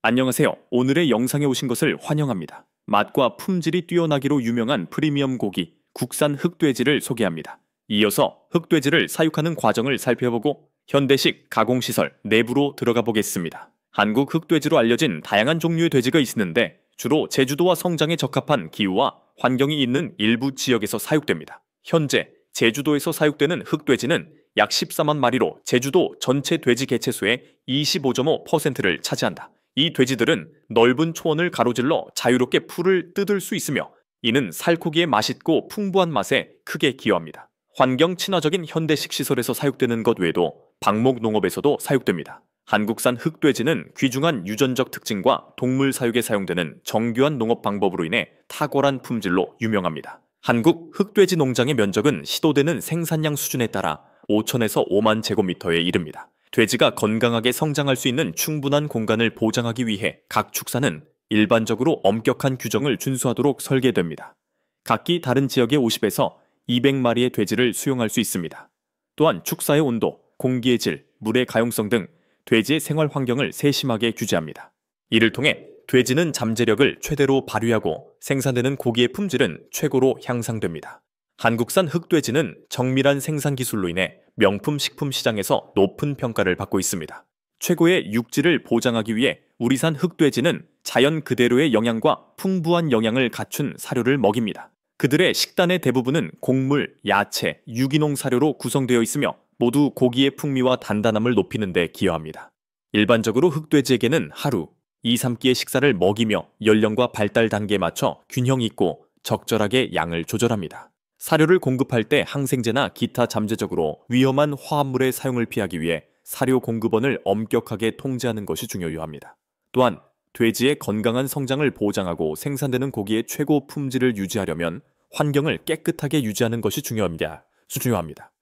안녕하세요. 오늘의 영상에 오신 것을 환영합니다. 맛과 품질이 뛰어나기로 유명한 프리미엄 고기, 국산 흑돼지를 소개합니다. 이어서 흑돼지를 사육하는 과정을 살펴보고 현대식 가공시설 내부로 들어가 보겠습니다. 한국 흑돼지로 알려진 다양한 종류의 돼지가 있는데 주로 제주도와 성장에 적합한 기후와 환경이 있는 일부 지역에서 사육됩니다. 현재 제주도에서 사육되는 흑돼지는 약 14만 마리로 제주도 전체 돼지 개체수의 25.5%를 차지한다. 이 돼지들은 넓은 초원을 가로질러 자유롭게 풀을 뜯을 수 있으며 이는 살코기의 맛있고 풍부한 맛에 크게 기여합니다. 환경 친화적인 현대식 시설에서 사육되는 것 외에도 방목 농업에서도 사육됩니다. 한국산 흑돼지는 귀중한 유전적 특징과 동물 사육에 사용되는 정교한 농업 방법으로 인해 탁월한 품질로 유명합니다. 한국 흑돼지 농장의 면적은 시도되는 생산량 수준에 따라 5천에서 5만 제곱미터에 이릅니다. 돼지가 건강하게 성장할 수 있는 충분한 공간을 보장하기 위해 각 축사는 일반적으로 엄격한 규정을 준수하도록 설계됩니다. 각기 다른 지역의 50에서 200마리의 돼지를 수용할 수 있습니다. 또한 축사의 온도, 공기의 질, 물의 가용성 등 돼지의 생활 환경을 세심하게 규제합니다. 이를 통해 돼지는 잠재력을 최대로 발휘하고 생산되는 고기의 품질은 최고로 향상됩니다. 한국산 흑돼지는 정밀한 생산 기술로 인해 명품 식품 시장에서 높은 평가를 받고 있습니다. 최고의 육질을 보장하기 위해 우리산 흑돼지는 자연 그대로의 영양과 풍부한 영양을 갖춘 사료를 먹입니다. 그들의 식단의 대부분은 곡물, 야채, 유기농 사료로 구성되어 있으며 모두 고기의 풍미와 단단함을 높이는 데 기여합니다. 일반적으로 흑돼지에게는 하루 2, 3끼의 식사를 먹이며 연령과 발달 단계에 맞춰 균형 있고 적절하게 양을 조절합니다. 사료를 공급할 때 항생제나 기타 잠재적으로 위험한 화합물의 사용을 피하기 위해 사료 공급원을 엄격하게 통제하는 것이 중요합니다. 또한 돼지의 건강한 성장을 보장하고 생산되는 고기의 최고 품질을 유지하려면 환경을 깨끗하게 유지하는 것이 중요합니다.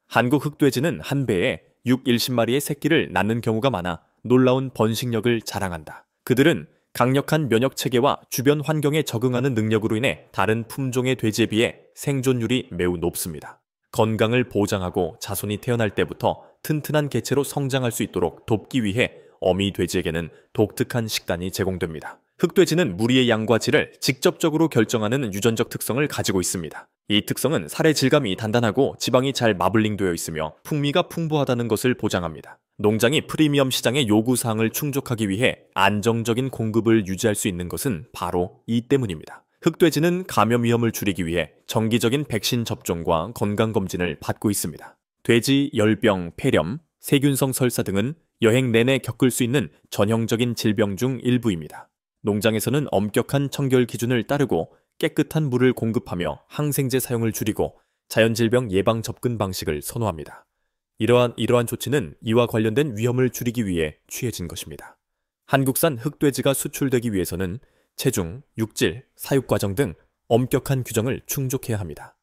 한국 흑돼지는 한 배에 6, 70마리의 새끼를 낳는 경우가 많아 놀라운 번식력을 자랑한다. 그들은 강력한 면역 체계와 주변 환경에 적응하는 능력으로 인해 다른 품종의 돼지에 비해 생존율이 매우 높습니다. 건강을 보장하고 자손이 태어날 때부터 튼튼한 개체로 성장할 수 있도록 돕기 위해 어미 돼지에게는 독특한 식단이 제공됩니다. 흑돼지는 무리의 양과 질을 직접적으로 결정하는 유전적 특성을 가지고 있습니다. 이 특성은 살의 질감이 단단하고 지방이 잘 마블링되어 있으며 풍미가 풍부하다는 것을 보장합니다. 농장이 프리미엄 시장의 요구사항을 충족하기 위해 안정적인 공급을 유지할 수 있는 것은 바로 이 때문입니다. 흑돼지는 감염 위험을 줄이기 위해 정기적인 백신 접종과 건강검진을 받고 있습니다. 돼지 열병, 폐렴, 세균성 설사 등은 여행 내내 겪을 수 있는 전형적인 질병 중 일부입니다. 농장에서는 엄격한 청결 기준을 따르고 깨끗한 물을 공급하며 항생제 사용을 줄이고 자연질병 예방 접근 방식을 선호합니다. 이러한 조치는 이와 관련된 위험을 줄이기 위해 취해진 것입니다. 한국산 흑돼지가 수출되기 위해서는 체중, 육질, 사육 과정 등 엄격한 규정을 충족해야 합니다.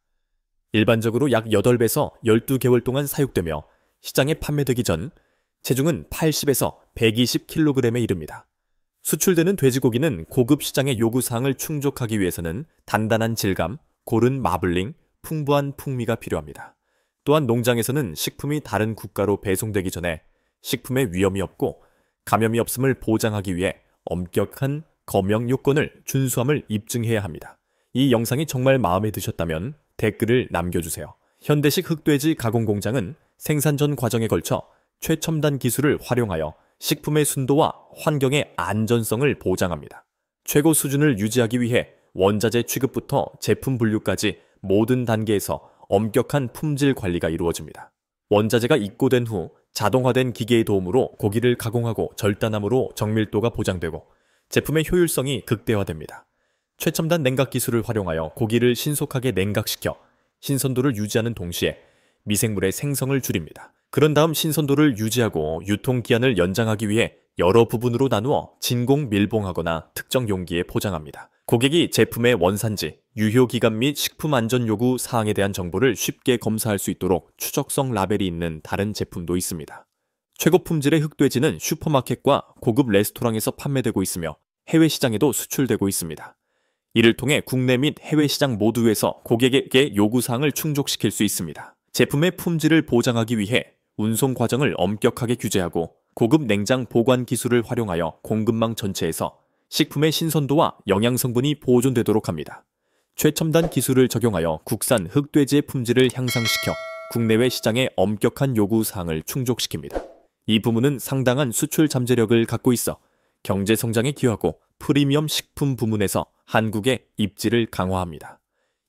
일반적으로 약 8배에서 12개월 동안 사육되며 시장에 판매되기 전 체중은 80에서 120kg에 이릅니다. 수출되는 돼지고기는 고급 시장의 요구사항을 충족하기 위해서는 단단한 질감, 고른 마블링, 풍부한 풍미가 필요합니다. 또한 농장에서는 식품이 다른 국가로 배송되기 전에 식품에 위험이 없고 감염이 없음을 보장하기 위해 엄격한 검역 요건을 준수함을 입증해야 합니다. 이 영상이 정말 마음에 드셨다면 댓글을 남겨주세요. 현대식 흑돼지 가공 공장은 생산 전 과정에 걸쳐 최첨단 기술을 활용하여 식품의 순도와 환경의 안전성을 보장합니다. 최고 수준을 유지하기 위해 원자재 취급부터 제품 분류까지 모든 단계에서 엄격한 품질 관리가 이루어집니다. 원자재가 입고된 후 자동화된 기계의 도움으로 고기를 가공하고 절단함으로 정밀도가 보장되고 제품의 효율성이 극대화됩니다. 최첨단 냉각 기술을 활용하여 고기를 신속하게 냉각시켜 신선도를 유지하는 동시에 미생물의 생성을 줄입니다. 그런 다음 신선도를 유지하고 유통기한을 연장하기 위해 여러 부분으로 나누어 진공 밀봉하거나 특정 용기에 포장합니다. 고객이 제품의 원산지, 유효기간 및 식품안전 요구 사항에 대한 정보를 쉽게 검사할 수 있도록 추적성 라벨이 있는 다른 제품도 있습니다. 최고 품질의 흑돼지는 슈퍼마켓과 고급 레스토랑에서 판매되고 있으며 해외 시장에도 수출되고 있습니다. 이를 통해 국내 및 해외 시장 모두에서 고객에게 요구사항을 충족시킬 수 있습니다. 제품의 품질을 보장하기 위해 운송 과정을 엄격하게 규제하고 고급 냉장 보관 기술을 활용하여 공급망 전체에서 식품의 신선도와 영양 성분이 보존되도록 합니다. 최첨단 기술을 적용하여 국산 흑돼지의 품질을 향상시켜 국내외 시장의 엄격한 요구 사항을 충족시킵니다. 이 부문은 상당한 수출 잠재력을 갖고 있어 경제 성장에 기여하고 프리미엄 식품 부문에서 한국의 입지를 강화합니다.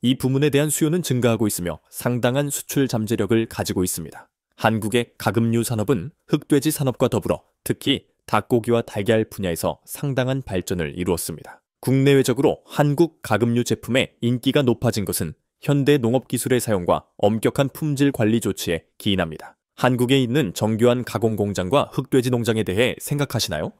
이 부문에 대한 수요는 증가하고 있으며 상당한 수출 잠재력을 가지고 있습니다. 한국의 가금류 산업은 흑돼지 산업과 더불어 특히 닭고기와 달걀 분야에서 상당한 발전을 이루었습니다. 국내외적으로 한국 가금류 제품의 인기가 높아진 것은 현대 농업 기술의 사용과 엄격한 품질 관리 조치에 기인합니다. 한국에 있는 정교한 가공 공장과 흑돼지 농장에 대해 생각하시나요?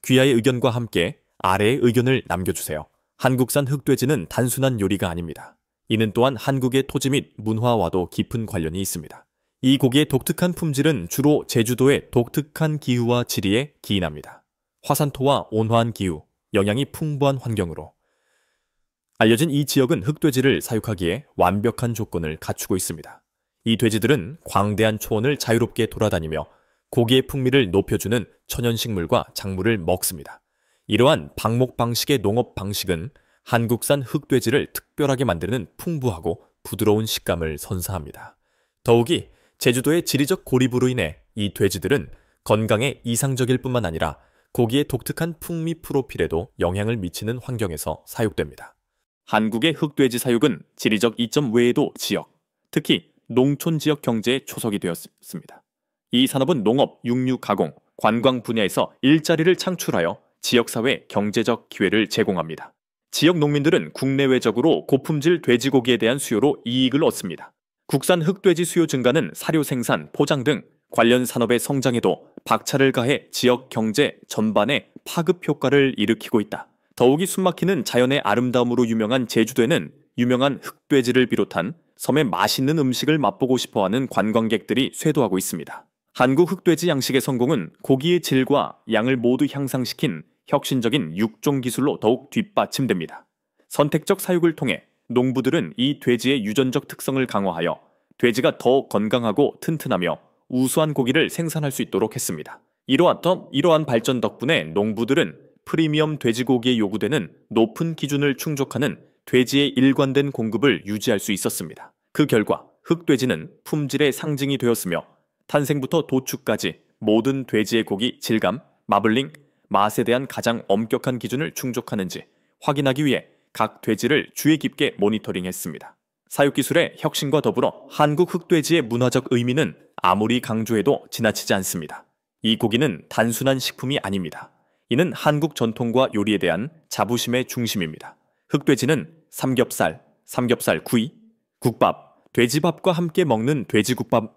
귀하의 의견과 함께 아래의 의견을 남겨주세요. 한국산 흑돼지는 단순한 요리가 아닙니다. 이는 또한 한국의 토지 및 문화와도 깊은 관련이 있습니다. 이 고기의 독특한 품질은 주로 제주도의 독특한 기후와 지리에 기인합니다. 화산토와 온화한 기후, 영양이 풍부한 환경으로 알려진 이 지역은 흑돼지를 사육하기에 완벽한 조건을 갖추고 있습니다. 이 돼지들은 광대한 초원을 자유롭게 돌아다니며 고기의 풍미를 높여주는 천연식물과 작물을 먹습니다. 이러한 방목 방식의 농업 방식은 한국산 흑돼지를 특별하게 만드는 풍부하고 부드러운 식감을 선사합니다. 더욱이 제주도의 지리적 고립으로 인해 이 돼지들은 건강에 이상적일 뿐만 아니라 고기의 독특한 풍미 프로필에도 영향을 미치는 환경에서 사육됩니다. 한국의 흑돼지 사육은 지리적 이점 외에도 지역, 특히 농촌 지역 경제에 초석이 되었습니다. 이 산업은 농업, 육류 가공, 관광 분야에서 일자리를 창출하여 지역사회 경제적 기회를 제공합니다. 지역 농민들은 국내외적으로 고품질 돼지고기에 대한 수요로 이익을 얻습니다. 국산 흑돼지 수요 증가는 사료 생산, 포장 등 관련 산업의 성장에도 박차를 가해 지역 경제 전반에 파급 효과를 일으키고 있다. 더욱이 숨막히는 자연의 아름다움으로 유명한 제주도에는 유명한 흑돼지를 비롯한 섬의 맛있는 음식을 맛보고 싶어하는 관광객들이 쇄도하고 있습니다. 한국 흑돼지 양식의 성공은 고기의 질과 양을 모두 향상시킨 혁신적인 육종 기술로 더욱 뒷받침됩니다. 선택적 사육을 통해 농부들은 이 돼지의 유전적 특성을 강화하여 돼지가 더 건강하고 튼튼하며 우수한 고기를 생산할 수 있도록 했습니다. 이러한 발전 덕분에 농부들은 프리미엄 돼지고기에 요구되는 높은 기준을 충족하는 돼지의 일관된 공급을 유지할 수 있었습니다. 그 결과 흑돼지는 품질의 상징이 되었으며 탄생부터 도축까지 모든 돼지의 고기 질감, 마블링, 맛에 대한 가장 엄격한 기준을 충족하는지 확인하기 위해 각 돼지를 주의 깊게 모니터링했습니다. 사육기술의 혁신과 더불어 한국 흑돼지의 문화적 의미는 아무리 강조해도 지나치지 않습니다. 이 고기는 단순한 식품이 아닙니다. 이는 한국 전통과 요리에 대한 자부심의 중심입니다. 흑돼지는 삼겹살, 삼겹살구이, 국밥, 돼지밥과 함께 먹는 돼지국밥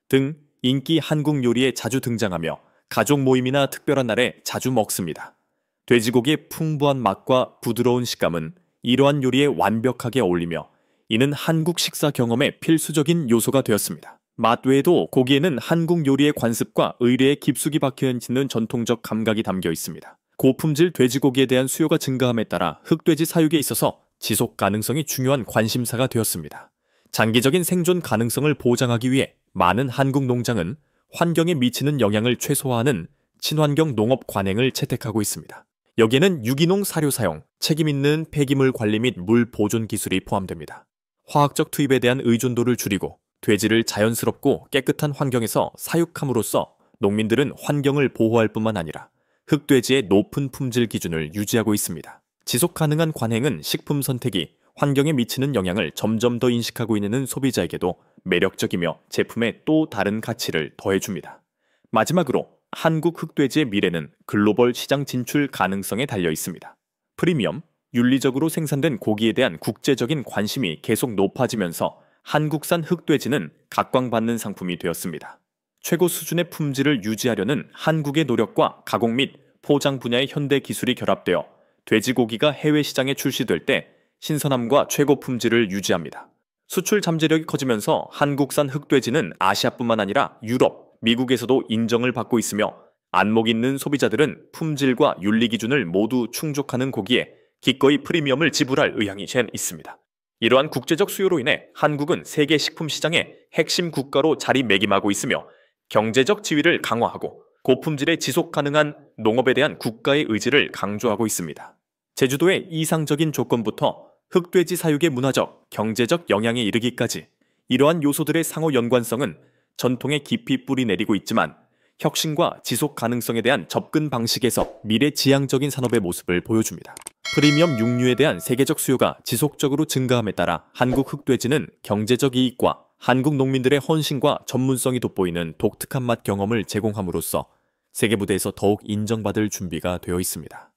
등 인기 한국 요리에 자주 등장하며 가족 모임이나 특별한 날에 자주 먹습니다. 돼지고기의 풍부한 맛과 부드러운 식감은 이러한 요리에 완벽하게 어울리며 이는 한국 식사 경험의 필수적인 요소가 되었습니다. 맛 외에도 고기에는 한국 요리의 관습과 의례에 깊숙이 박혀있는 전통적 감각이 담겨 있습니다. 고품질 돼지고기에 대한 수요가 증가함에 따라 흑돼지 사육에 있어서 지속 가능성이 중요한 관심사가 되었습니다. 장기적인 생존 가능성을 보장하기 위해 많은 한국 농장은 환경에 미치는 영향을 최소화하는 친환경 농업 관행을 채택하고 있습니다. 여기에는 유기농 사료 사용, 책임 있는 폐기물 관리 및 물 보존 기술이 포함됩니다. 화학적 투입에 대한 의존도를 줄이고 돼지를 자연스럽고 깨끗한 환경에서 사육함으로써 농민들은 환경을 보호할 뿐만 아니라 흑돼지의 높은 품질 기준을 유지하고 있습니다. 지속 가능한 관행은 식품 선택이 환경에 미치는 영향을 점점 더 인식하고 있는 소비자에게도 매력적이며 제품에 또 다른 가치를 더해줍니다. 마지막으로 한국 흑돼지의 미래는 글로벌 시장 진출 가능성에 달려 있습니다. 프리미엄, 윤리적으로 생산된 고기에 대한 국제적인 관심이 계속 높아지면서 한국산 흑돼지는 각광받는 상품이 되었습니다. 최고 수준의 품질을 유지하려는 한국의 노력과 가공 및 포장 분야의 현대 기술이 결합되어 돼지고기가 해외 시장에 출시될 때 신선함과 최고 품질을 유지합니다. 수출 잠재력이 커지면서 한국산 흑돼지는 아시아뿐만 아니라 유럽, 미국에서도 인정을 받고 있으며 안목 있는 소비자들은 품질과 윤리 기준을 모두 충족하는 고기에 기꺼이 프리미엄을 지불할 의향이 있습니다. 이러한 국제적 수요로 인해 한국은 세계 식품 시장의 핵심 국가로 자리매김하고 있으며 경제적 지위를 강화하고 고품질의 지속 가능한 농업에 대한 국가의 의지를 강조하고 있습니다. 제주도의 이상적인 조건부터 흑돼지 사육의 문화적, 경제적 영향에 이르기까지 이러한 요소들의 상호 연관성은 전통에 깊이 뿌리 내리고 있지만 혁신과 지속 가능성에 대한 접근 방식에서 미래지향적인 산업의 모습을 보여줍니다. 프리미엄 육류에 대한 세계적 수요가 지속적으로 증가함에 따라 한국 흑돼지는 경제적 이익과 한국 농민들의 헌신과 전문성이 돋보이는 독특한 맛 경험을 제공함으로써 세계 무대에서 더욱 인정받을 준비가 되어 있습니다.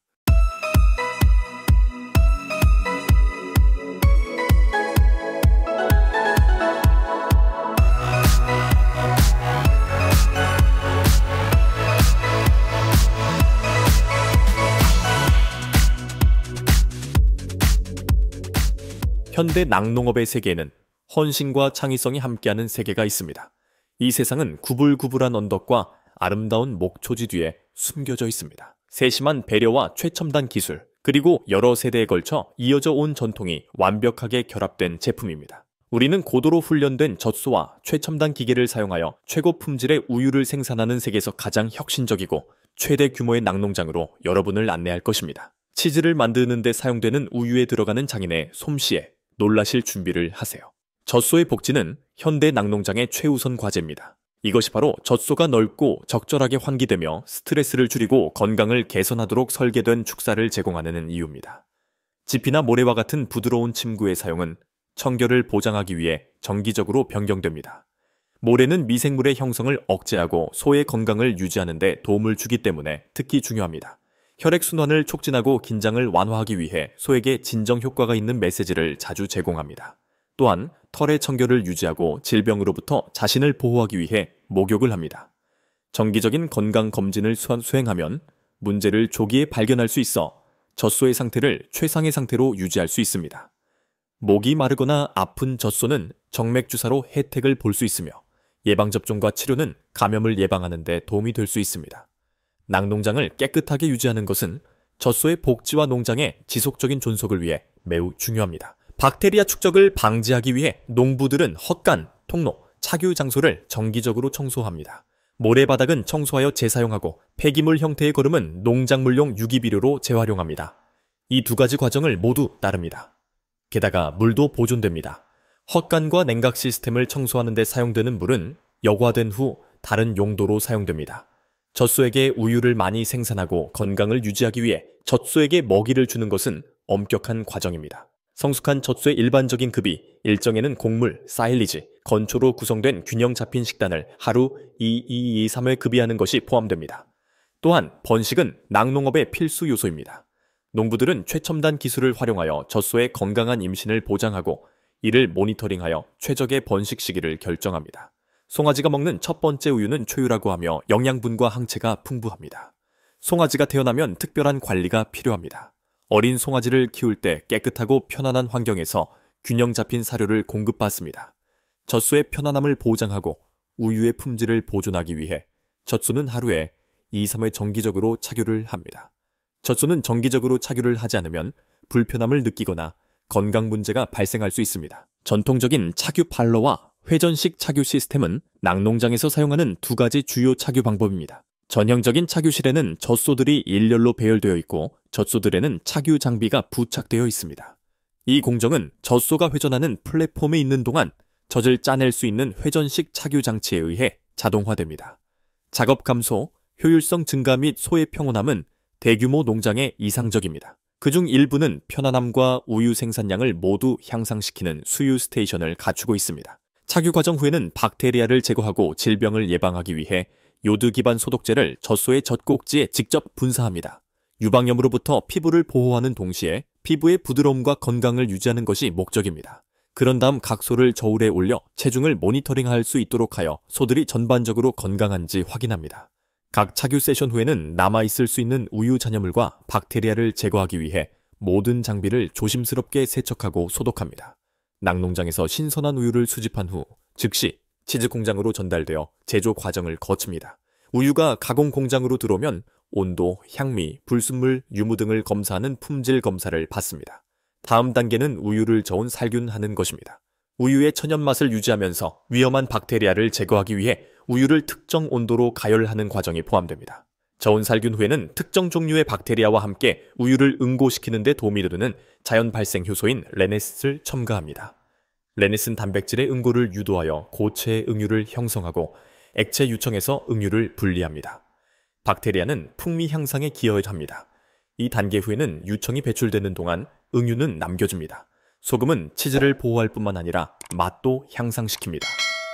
현대 낙농업의 세계에는 헌신과 창의성이 함께하는 세계가 있습니다. 이 세상은 구불구불한 언덕과 아름다운 목초지 뒤에 숨겨져 있습니다. 세심한 배려와 최첨단 기술, 그리고 여러 세대에 걸쳐 이어져 온 전통이 완벽하게 결합된 제품입니다. 우리는 고도로 훈련된 젖소와 최첨단 기계를 사용하여 최고 품질의 우유를 생산하는 세계에서 가장 혁신적이고 최대 규모의 낙농장으로 여러분을 안내할 것입니다. 치즈를 만드는 데 사용되는 우유에 들어가는 장인의 솜씨에 놀라실 준비를 하세요. 젖소의 복지는 현대 낙농장의 최우선 과제입니다. 이것이 바로 젖소가 넓고 적절하게 환기되며 스트레스를 줄이고 건강을 개선하도록 설계된 축사를 제공하는 이유입니다. 지피나 모래와 같은 부드러운 침구의 사용은 청결을 보장하기 위해 정기적으로 변경됩니다. 모래는 미생물의 형성을 억제하고 소의 건강을 유지하는 데 도움을 주기 때문에 특히 중요합니다. 혈액순환을 촉진하고 긴장을 완화하기 위해 소에게 진정 효과가 있는 메시지를 자주 제공합니다. 또한 털의 청결을 유지하고 질병으로부터 자신을 보호하기 위해 목욕을 합니다. 정기적인 건강검진을 수행하면 문제를 조기에 발견할 수 있어 젖소의 상태를 최상의 상태로 유지할 수 있습니다. 목이 마르거나 아픈 젖소는 정맥주사로 혜택을 볼 수 있으며 예방접종과 치료는 감염을 예방하는 데 도움이 될 수 있습니다. 낙농장을 깨끗하게 유지하는 것은 젖소의 복지와 농장의 지속적인 존속을 위해 매우 중요합니다. 박테리아 축적을 방지하기 위해 농부들은 헛간, 통로, 착유 장소를 정기적으로 청소합니다. 모래바닥은 청소하여 재사용하고 폐기물 형태의 거름은 농작물용 유기비료로 재활용합니다. 이 두 가지 과정을 모두 따릅니다. 게다가 물도 보존됩니다. 헛간과 냉각 시스템을 청소하는 데 사용되는 물은 여과된 후 다른 용도로 사용됩니다. 젖소에게 우유를 많이 생산하고 건강을 유지하기 위해 젖소에게 먹이를 주는 것은 엄격한 과정입니다. 성숙한 젖소의 일반적인 급이 일정에는 곡물, 사일리지, 건초로 구성된 균형 잡힌 식단을 하루 3회 급이하는 것이 포함됩니다. 또한 번식은 낙농업의 필수 요소입니다. 농부들은 최첨단 기술을 활용하여 젖소의 건강한 임신을 보장하고 이를 모니터링하여 최적의 번식 시기를 결정합니다. 송아지가 먹는 첫 번째 우유는 초유라고 하며 영양분과 항체가 풍부합니다. 송아지가 태어나면 특별한 관리가 필요합니다. 어린 송아지를 키울 때 깨끗하고 편안한 환경에서 균형 잡힌 사료를 공급받습니다. 젖소의 편안함을 보장하고 우유의 품질을 보존하기 위해 젖소는 하루에 2-3회 정기적으로 착유를 합니다. 젖소는 정기적으로 착유를 하지 않으면 불편함을 느끼거나 건강 문제가 발생할 수 있습니다. 전통적인 착유 팔러와 회전식 착유 시스템은 낙농장에서 사용하는 두 가지 주요 착유 방법입니다. 전형적인 착유실에는 젖소들이 일렬로 배열되어 있고 젖소들에는 착유 장비가 부착되어 있습니다. 이 공정은 젖소가 회전하는 플랫폼에 있는 동안 젖을 짜낼 수 있는 회전식 착유 장치에 의해 자동화됩니다. 작업 감소, 효율성 증가 및 소의 평온함은 대규모 농장에 이상적입니다. 그중 일부는 편안함과 우유 생산량을 모두 향상시키는 수유 스테이션을 갖추고 있습니다. 착유 과정 후에는 박테리아를 제거하고 질병을 예방하기 위해 요드 기반 소독제를 젖소의 젖꼭지에 직접 분사합니다. 유방염으로부터 피부를 보호하는 동시에 피부의 부드러움과 건강을 유지하는 것이 목적입니다. 그런 다음 각 소를 저울에 올려 체중을 모니터링할 수 있도록 하여 소들이 전반적으로 건강한지 확인합니다. 각 착유 세션 후에는 남아있을 수 있는 우유 잔여물과 박테리아를 제거하기 위해 모든 장비를 조심스럽게 세척하고 소독합니다. 낙농장에서 신선한 우유를 수집한 후 즉시 치즈 공장으로 전달되어 제조 과정을 거칩니다. 우유가 가공 공장으로 들어오면 온도, 향미, 불순물, 유무 등을 검사하는 품질 검사를 받습니다. 다음 단계는 우유를 저온 살균하는 것입니다. 우유의 천연 맛을 유지하면서 위험한 박테리아를 제거하기 위해 우유를 특정 온도로 가열하는 과정이 포함됩니다. 저온살균 후에는 특정 종류의 박테리아와 함께 우유를 응고시키는 데 도움이 되는 자연 발생 효소인 레네스를 첨가합니다. 레네스는 단백질의 응고를 유도하여 고체의 응유를 형성하고 액체 유청에서 응유를 분리합니다. 박테리아는 풍미 향상에 기여합니다. 이 단계 후에는 유청이 배출되는 동안 응유는 남겨줍니다. 소금은 치즈를 보호할 뿐만 아니라 맛도 향상시킵니다.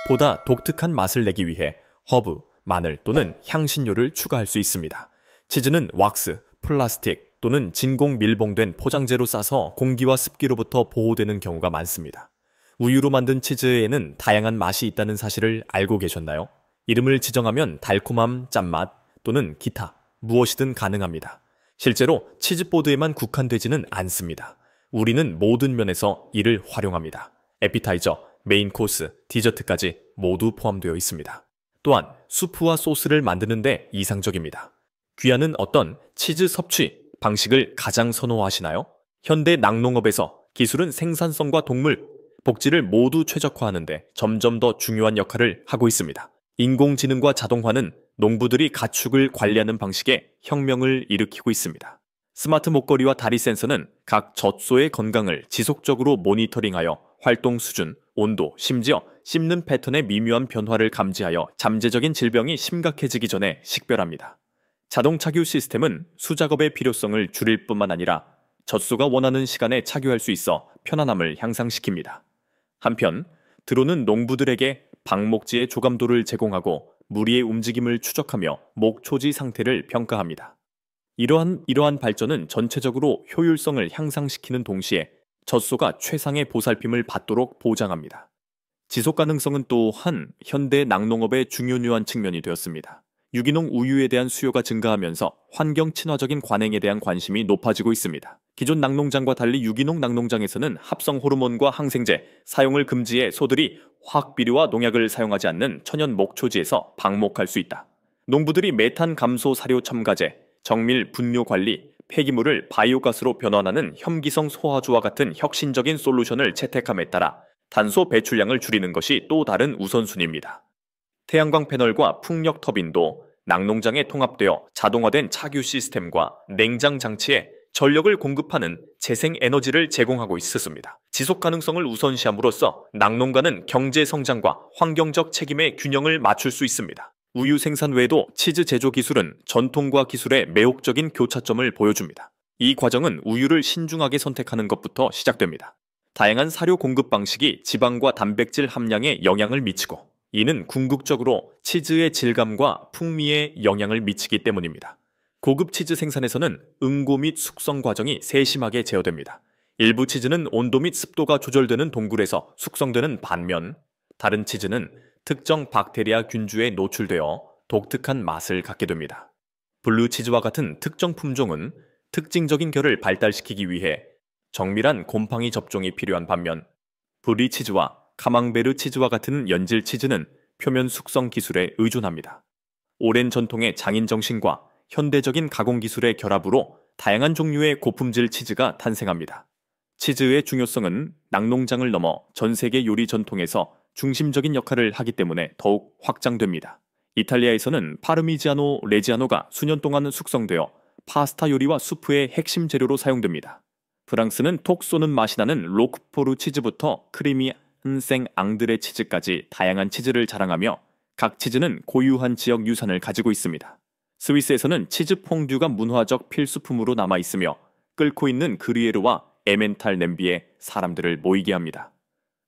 보다 독특한 맛을 내기 위해 허브, 마늘 또는 향신료를 추가할 수 있습니다. 치즈는 왁스, 플라스틱 또는 진공 밀봉된 포장재로 싸서 공기와 습기로부터 보호되는 경우가 많습니다. 우유로 만든 치즈에는 다양한 맛이 있다는 사실을 알고 계셨나요? 이름을 지정하면 달콤함, 짠맛 또는 기타 무엇이든 가능합니다. 실제로 치즈보드에만 국한되지는 않습니다. 우리는 모든 면에서 이를 활용합니다. 에피타이저, 메인 코스, 디저트까지 모두 포함되어 있습니다. 또한 수프와 소스를 만드는데 이상적입니다. 귀하는 어떤 치즈 섭취 방식을 가장 선호하시나요? 현대 낙농업에서 기술은 생산성과 동물, 복지를 모두 최적화하는데 점점 더 중요한 역할을 하고 있습니다. 인공지능과 자동화는 농부들이 가축을 관리하는 방식에 혁명을 일으키고 있습니다. 스마트 목걸이와 다리 센서는 각 젖소의 건강을 지속적으로 모니터링하여 활동 수준, 온도, 심지어 씹는 패턴의 미묘한 변화를 감지하여 잠재적인 질병이 심각해지기 전에 식별합니다. 자동 착유 시스템은 수작업의 필요성을 줄일 뿐만 아니라 젖소가 원하는 시간에 착유할 수 있어 편안함을 향상시킵니다. 한편 드론은 농부들에게 방목지의 조감도를 제공하고 무리의 움직임을 추적하며 목초지 상태를 평가합니다. 이러한 발전은 전체적으로 효율성을 향상시키는 동시에 젖소가 최상의 보살핌을 받도록 보장합니다. 지속 가능성은 또한 현대 낙농업의 중요한 측면이 되었습니다. 유기농 우유에 대한 수요가 증가하면서 환경 친화적인 관행에 대한 관심이 높아지고 있습니다. 기존 낙농장과 달리 유기농 낙농장에서는 합성 호르몬과 항생제 사용을 금지해 소들이 화학비료와 농약을 사용하지 않는 천연 목초지에서 방목할 수 있다. 농부들이 메탄 감소 사료 첨가제, 정밀 분뇨 관리, 폐기물을 바이오가스로 변환하는 혐기성 소화주와 같은 혁신적인 솔루션을 채택함에 따라 탄소 배출량을 줄이는 것이 또 다른 우선순위입니다. 태양광 패널과 풍력 터빈도 낙농장에 통합되어 자동화된 착유 시스템과 냉장 장치에 전력을 공급하는 재생 에너지를 제공하고 있었습니다. 지속 가능성을 우선시함으로써 낙농가는 경제 성장과 환경적 책임의 균형을 맞출 수 있습니다. 우유 생산 외에도 치즈 제조 기술은 전통과 기술의 매혹적인 교차점을 보여줍니다. 이 과정은 우유를 신중하게 선택하는 것부터 시작됩니다. 다양한 사료 공급 방식이 지방과 단백질 함량에 영향을 미치고 이는 궁극적으로 치즈의 질감과 풍미에 영향을 미치기 때문입니다. 고급 치즈 생산에서는 응고 및 숙성 과정이 세심하게 제어됩니다. 일부 치즈는 온도 및 습도가 조절되는 동굴에서 숙성되는 반면 다른 치즈는 특정 박테리아 균주에 노출되어 독특한 맛을 갖게 됩니다. 블루치즈와 같은 특정 품종은 특징적인 결을 발달시키기 위해 정밀한 곰팡이 접종이 필요한 반면 브리치즈와 카망베르 치즈와 같은 연질 치즈는 표면 숙성 기술에 의존합니다. 오랜 전통의 장인 정신과 현대적인 가공 기술의 결합으로 다양한 종류의 고품질 치즈가 탄생합니다. 치즈의 중요성은 낙농장을 넘어 전 세계 요리 전통에서 중심적인 역할을 하기 때문에 더욱 확장됩니다. 이탈리아에서는 파르미지아노 레지아노가 수년 동안 숙성되어 파스타 요리와 수프의 핵심 재료로 사용됩니다. 프랑스는 톡 쏘는 맛이 나는 로크포르 치즈부터 크리미한 생 앙드레 치즈까지 다양한 치즈를 자랑하며 각 치즈는 고유한 지역 유산을 가지고 있습니다. 스위스에서는 치즈 퐁듀가 문화적 필수품으로 남아있으며 끓고 있는 그리에르와 에멘탈 냄비에 사람들을 모이게 합니다.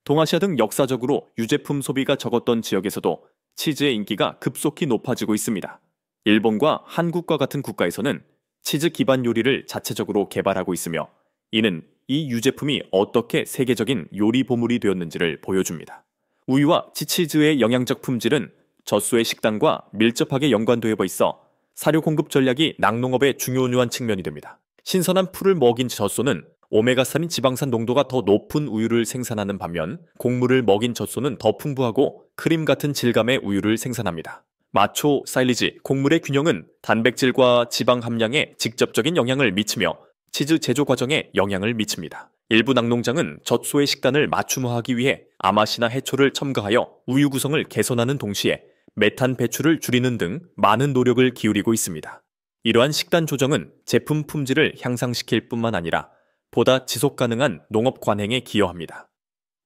동아시아 등 역사적으로 유제품 소비가 적었던 지역에서도 치즈의 인기가 급속히 높아지고 있습니다. 일본과 한국과 같은 국가에서는 치즈 기반 요리를 자체적으로 개발하고 있으며 이는 이 유제품이 어떻게 세계적인 요리 보물이 되었는지를 보여줍니다. 우유와 치치즈의 영양적 품질은 젖소의 식단과 밀접하게 연관되어 있어 사료 공급 전략이 낙농업의 중요한 측면이 됩니다. 신선한 풀을 먹인 젖소는 오메가3인 지방산 농도가 더 높은 우유를 생산하는 반면 곡물을 먹인 젖소는 더 풍부하고 크림 같은 질감의 우유를 생산합니다. 마초 사일리지, 곡물의 균형은 단백질과 지방 함량에 직접적인 영향을 미치며 치즈 제조 과정에 영향을 미칩니다. 일부 낙농장은 젖소의 식단을 맞춤화하기 위해 아마시나 해초를 첨가하여 우유 구성을 개선하는 동시에 메탄 배출을 줄이는 등 많은 노력을 기울이고 있습니다. 이러한 식단 조정은 제품 품질을 향상시킬 뿐만 아니라 보다 지속 가능한 농업 관행에 기여합니다.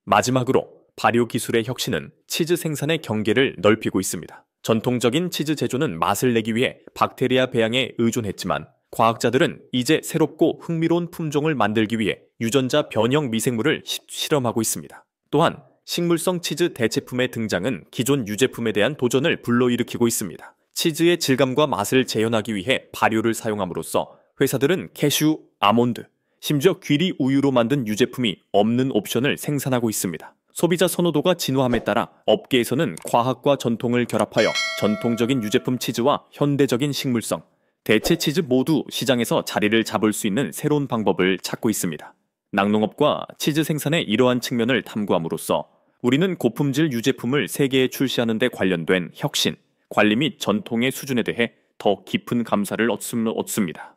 마지막으로 발효 기술의 혁신은 치즈 생산의 경계를 넓히고 있습니다. 전통적인 치즈 제조는 맛을 내기 위해 박테리아 배양에 의존했지만 과학자들은 이제 새롭고 흥미로운 품종을 만들기 위해 유전자 변형 미생물을 실험하고 있습니다. 또한 식물성 치즈 대체품의 등장은 기존 유제품에 대한 도전을 불러일으키고 있습니다. 치즈의 질감과 맛을 재현하기 위해 발효를 사용함으로써 회사들은 캐슈, 아몬드, 심지어 귀리 우유로 만든 유제품이 없는 옵션을 생산하고 있습니다. 소비자 선호도가 진화함에 따라 업계에서는 과학과 전통을 결합하여 전통적인 유제품 치즈와 현대적인 식물성, 대체 치즈 모두 시장에서 자리를 잡을 수 있는 새로운 방법을 찾고 있습니다. 낙농업과 치즈 생산의 이러한 측면을 탐구함으로써 우리는 고품질 유제품을 세계에 출시하는 데 관련된 혁신, 관리 및 전통의 수준에 대해 더 깊은 감사를 얻습니다.